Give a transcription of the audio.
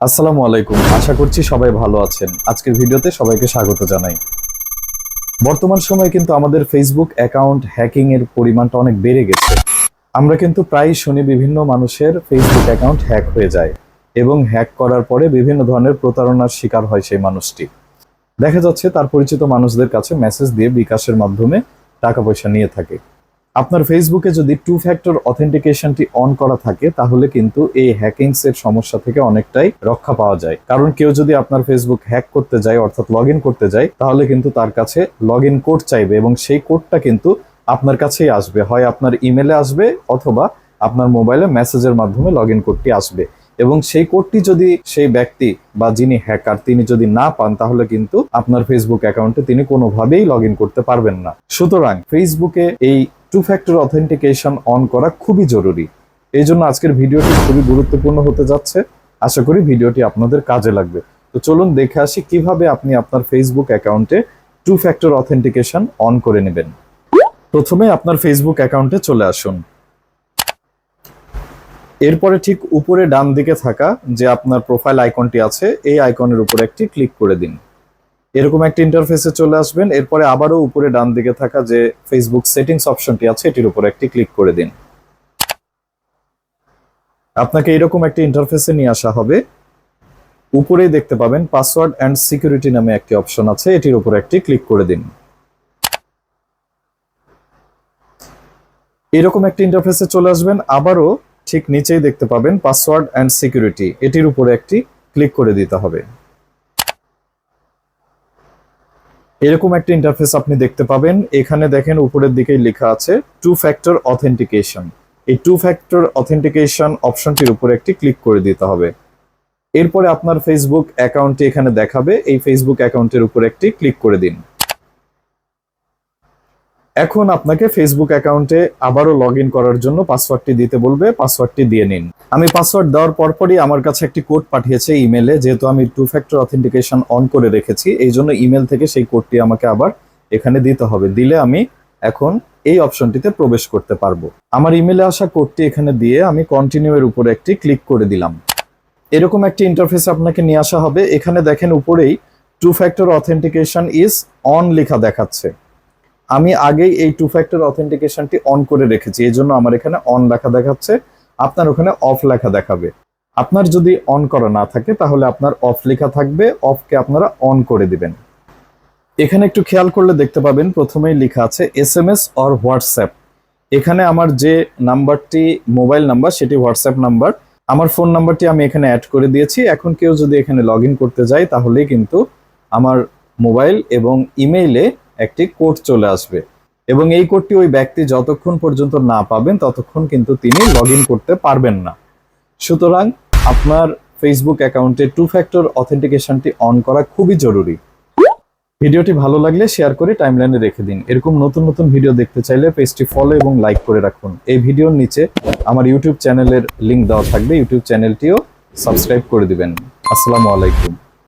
আসসালামু আলাইকুম। আশা করছি সবাই ভালো আছেন। আজকের ভিডিওতে সবাইকে স্বাগত জানাই। বর্তমান সময়ে কিন্তু আমাদের ফেসবুক অ্যাকাউন্ট হ্যাকিং এর পরিমাণটা অনেক বেড়ে গেছে। আমরা কিন্তু প্রায়ই শুনি বিভিন্ন মানুষের ফেসবুক অ্যাকাউন্ট হ্যাক হয়ে যায় এবং হ্যাক করার পরে বিভিন্ন ধরনের প্রতারণার শিকার হয় সেই মানুষটি। দেখা যাচ্ছে তার পরিচিত মানুষদের কাছে মেসেজ দিয়ে বিকাশের মাধ্যমে টাকা পয়সা নিয়ে থাকে। আপনার ফেসবুকে যদি টু ফ্যাক্টর অথেন্টিকেশনটি অন করা থাকে তাহলে কিন্তু এই হ্যাকিংস এর সমস্যা থেকে অনেকটাই রক্ষা পাওয়া যায়। কারণ কেউ যদি আপনার ফেসবুক হ্যাক করতে যায় অর্থাৎ লগ ইন করতে যায় তাহলে কিন্তু তার কাছে লগ ইন কোড চাইবে এবং সেই কোডটা কিন্তু আপনার কাছেই আসবে, হয় আপনার ইমেলে আসবে অথবা আপনার মোবাইলে মেসেজের মাধ্যমে লগ ইন কোডটি আসবে। এবং সেই কোডটি যদি সেই ব্যক্তি বা যিনি হ্যাকার তিনি যদি না পান তাহলে কিন্তু আপনার ফেসবুক অ্যাকাউন্টে তিনি কোনোভাবেই লগ ইন করতে পারবেন না। সুতরাং ফেসবুকে এই টু ফ্যাক্টর অথেন্টিকেশন অন করা খুবই জরুরি। এই জন্য আজকের ভিডিওটি খুবই গুরুত্বপূর্ণ হতে যাচ্ছে। আশা করি ভিডিওটি আপনাদের কাজে লাগবে। তো চলুন দেখে আসি কিভাবে আপনি আপনার ফেসবুক অ্যাকাউন্টে টু ফ্যাক্টর অথেন্টিকেশন অন করে নেবেন। প্রথমে আপনার ফেসবুক অ্যাকাউন্টে চলে আসুন। এরপরে ঠিক উপরে ডান দিকে থাকা যে আপনার প্রোফাইল আইকনটি আছে এই আইকনের উপর একটি ক্লিক করে দিন। এরকম একটা ইন্টারফেসে চলে আসবেন। এরপরে আবারও উপরে ডান দিকে থাকা যে ফেসবুক সেটিংস অপশনটি আছে এটির উপর একটি ক্লিক করে দিন। আপনাকে এরকম একটা ইন্টারফেসে নিয়ে আসা হবে। উপরেই দেখতে পাবেন পাসওয়ার্ড অ্যান্ড সিকিউরিটি নামে একটি অপশন আছে, এটির উপর একটি ক্লিক করে দিন। এরকম একটা ইন্টারফেসে চলে আসবেন। আবারও ঠিক নিচেই দেখতে পাবেন পাসওয়ার্ড অ্যান্ড সিকিউরিটি, এটির উপরে একটি ক্লিক করে দিতে হবে। এরকম একটা ইন্টারফেস আপনি দেখতে পাবেন। এখানে দেখেন উপরের দিকেই লেখা আছে টু ফ্যাক্টর অথেন্টিকেশন। এই টু ফ্যাক্টর অথেন্টিকেশন অপশনটির উপরে একটি ক্লিক করে দিতে হবে। এরপরে আপনার ফেসবুক অ্যাকাউন্টটি এখানে দেখাবে, এই ফেসবুক অ্যাকাউন্টের উপরে একটি ক্লিক করে দিন। এখন আপনাকে ফেসবুক অ্যাকাউন্টে আবারও লগ ইন করার জন্য পাসওয়ার্ডটি দিতে বলবে, পাসওয়ার্ডটি দিয়ে নিন। আমি পাসওয়ার্ড দেওয়ার পরপরই আমার কাছে একটি কোড পাঠিয়েছে ইমেলে, যেহেতু আমি টু ফ্যাক্টর অথেন্টিকেশন অন করে রেখেছি এই জন্য ইমেল থেকে সেই কোডটি আমাকে আবার এখানে দিতে হবে। দিলে আমি এখন এই অপশনটিতে প্রবেশ করতে পারবো। আমার ইমেলে আসা কোডটি এখানে দিয়ে আমি কন্টিনিউ এর উপরে একটি ক্লিক করে দিলাম। এরকম একটি ইন্টারফেস আপনাকে নিয়ে আসা হবে। এখানে দেখেন উপরেই two factor authentication is on লেখা দেখাচ্ছে। আমি আগেই এই টু ফ্যাক্টর অথেন্টিকেশনটি অন করে রেখেছি, এই জন্য আমার এখানে অন লেখা দেখাচ্ছে, আপনার ওখানে অফ লেখা দেখাবে। আপনার যদি অন করা না থাকে তাহলে আপনার অফ লেখা থাকবে, অফকে আপনারা অন করে দিবেন। এখানে একটু খেয়াল করলে দেখতে পাবেন প্রথমেই লেখা আছে SMS অর হোয়াটসঅ্যাপ। এখানে আমার যে নাম্বারটি মোবাইল নাম্বার সেটি হোয়াটসঅ্যাপ নাম্বার, আমার ফোন নাম্বারটি আমি এখানে অ্যাড করে দিয়েছি। এখন কেউ যদি এখানে লগ ইন করতে যায় তাহলেই কিন্তু আমার মোবাইল এবং ইমেইলে একটি কোড চলে আসবে এবং এই কোডটি ওই ব্যক্তি যতক্ষণ পর্যন্ত না পাবেন ততক্ষণ কিন্তু তিনি লগ ইন করতে পারবেন না। সুতরাং আপনার ফেসবুক অ্যাকাউন্টে টু ফ্যাক্টর অথেন্টিকেশনটি অন করা খুবই জরুরি। ভিডিওটি ভালো লাগলে শেয়ার করে টাইমলাইনে রেখে দিন। এরকম নতুন নতুন ভিডিও দেখতে চাইলে পেজটি ফলো এবং লাইক করে রাখুন। এই ভিডিওর নিচে আমার ইউটিউব চ্যানেলের লিংক দেওয়া থাকবে, ইউটিউব চ্যানেলটিও সাবস্ক্রাইব করে দিবেন। আসসালামু আলাইকুম।